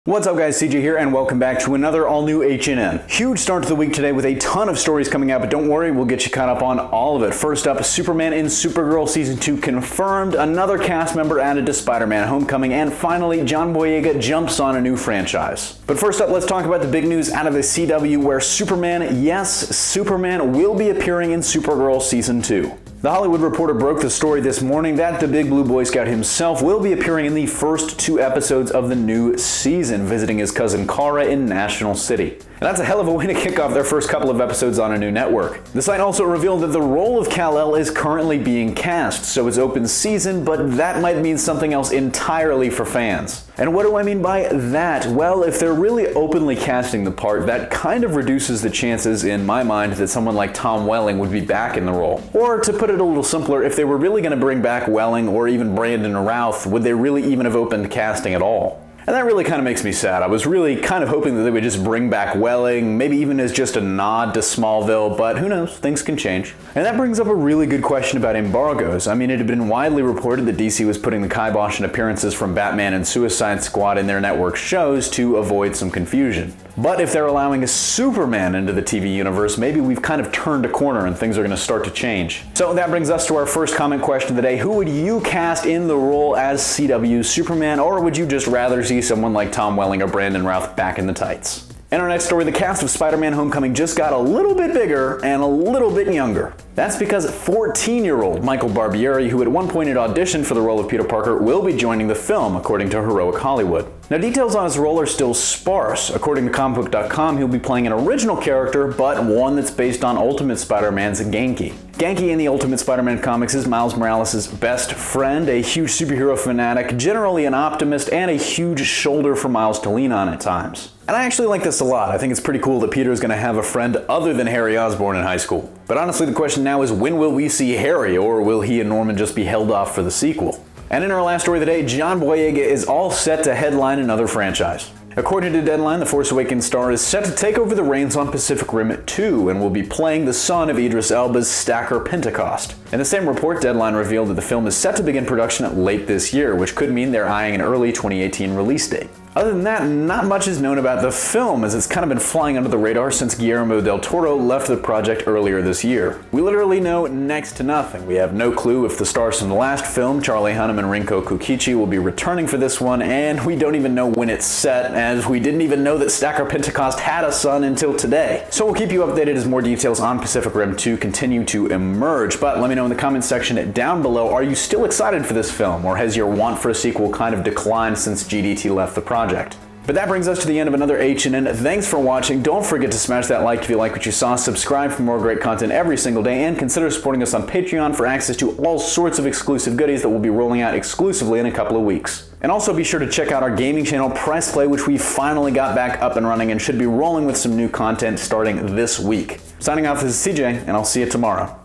What's up guys, CJ here and welcome back to another all-new H&N. Huge start to the week today with a ton of stories coming out, but don't worry, we'll get you caught up on all of it. First up, Superman in Supergirl Season 2 confirmed, another cast member added to SpiderMan Homecoming, and finally, John Boyega jumps on a new franchise. But first up, let's talk about the big news out of the CW where Superman, yes, Superman will be appearing in Supergirl Season 2. The Hollywood Reporter broke the story this morning that the Big Blue Boy Scout himself will be appearing in the first 2 episodes of the new season, visiting his cousin Kara in National City. And that's a hell of a way to kick off their first couple of episodes on a new network. The site also revealed that the role of Kal-El is currently being cast, so it's open season, but that might mean something else entirely for fans. And what do I mean by that? Well, if they're really openly casting the part, that kind of reduces the chances, in my mind, that someone like Tom Welling would be back in the role. Or to put it a little simpler, if they were really going to bring back Welling or even Brandon Routh, would they really even have opened casting at all? And that really kind of makes me sad. I was really kind of hoping that they would just bring back Welling, maybe even as just a nod to Smallville, but who knows, things can change. And that brings up a really good question about embargoes. I mean, it had been widely reported that DC was putting the kibosh on appearances from Batman and Suicide Squad in their network shows to avoid some confusion. But if they're allowing a Superman into the TV universe, maybe we've kind of turned a corner and things are going to start to change. So that brings us to our first comment question of the day. Who would you cast in the role as CW's Superman, or would you just rather see someone like Tom Welling or Brandon Routh back in the tights? In our next story, the cast of SpiderMan Homecoming just got a little bit bigger and a little bit younger. That's because 14-year-old Michael Barbieri, who at one point had auditioned for the role of Peter Parker, will be joining the film, according to Heroic Hollywood. Now, details on his role are still sparse. According to comicbook.com, he'll be playing an original character, but one that's based on Ultimate Spider-Man's Ganke. Ganke in the Ultimate Spider-Man comics is Miles Morales' best friend, a huge superhero fanatic, generally an optimist, and a huge shoulder for Miles to lean on at times. And I actually like this a lot. I think it's pretty cool that Peter is going to have a friend other than Harry Osborn in high school. But honestly, the question now is, when will we see Harry, or will he and Norman just be held off for the sequel? And in our last story of the day, John Boyega is all set to headline another franchise. According to Deadline, the Force Awakens star is set to take over the reins on Pacific Rim 2 and will be playing the son of Idris Elba's Stacker Pentecost. In the same report, Deadline revealed that the film is set to begin production late this year, which could mean they're eyeing an early 2018 release date. Other than that, not much is known about the film, as it's kind of been flying under the radar since Guillermo del Toro left the project earlier this year. We literally know next to nothing. We have no clue if the stars from the last film, Charlie Hunnam and Rinko Kukichi, will be returning for this one, and we don't even know when it's set, as we didn't even know that Stacker Pentecost had a son until today. So we'll keep you updated as more details on Pacific Rim 2 continue to emerge, but let me know in the comments section down below, are you still excited for this film, or has your want for a sequel kind of declined since GDT left the project? But that brings us to the end of another H&N. Thanks for watching. Don't forget to smash that like if you like what you saw, subscribe for more great content every single day, and consider supporting us on Patreon for access to all sorts of exclusive goodies that we'll be rolling out exclusively in a couple of weeks. And also be sure to check out our gaming channel, Press Play, which we finally got back up and running and should be rolling with some new content starting this week. Signing off, this is CJ, and I'll see you tomorrow.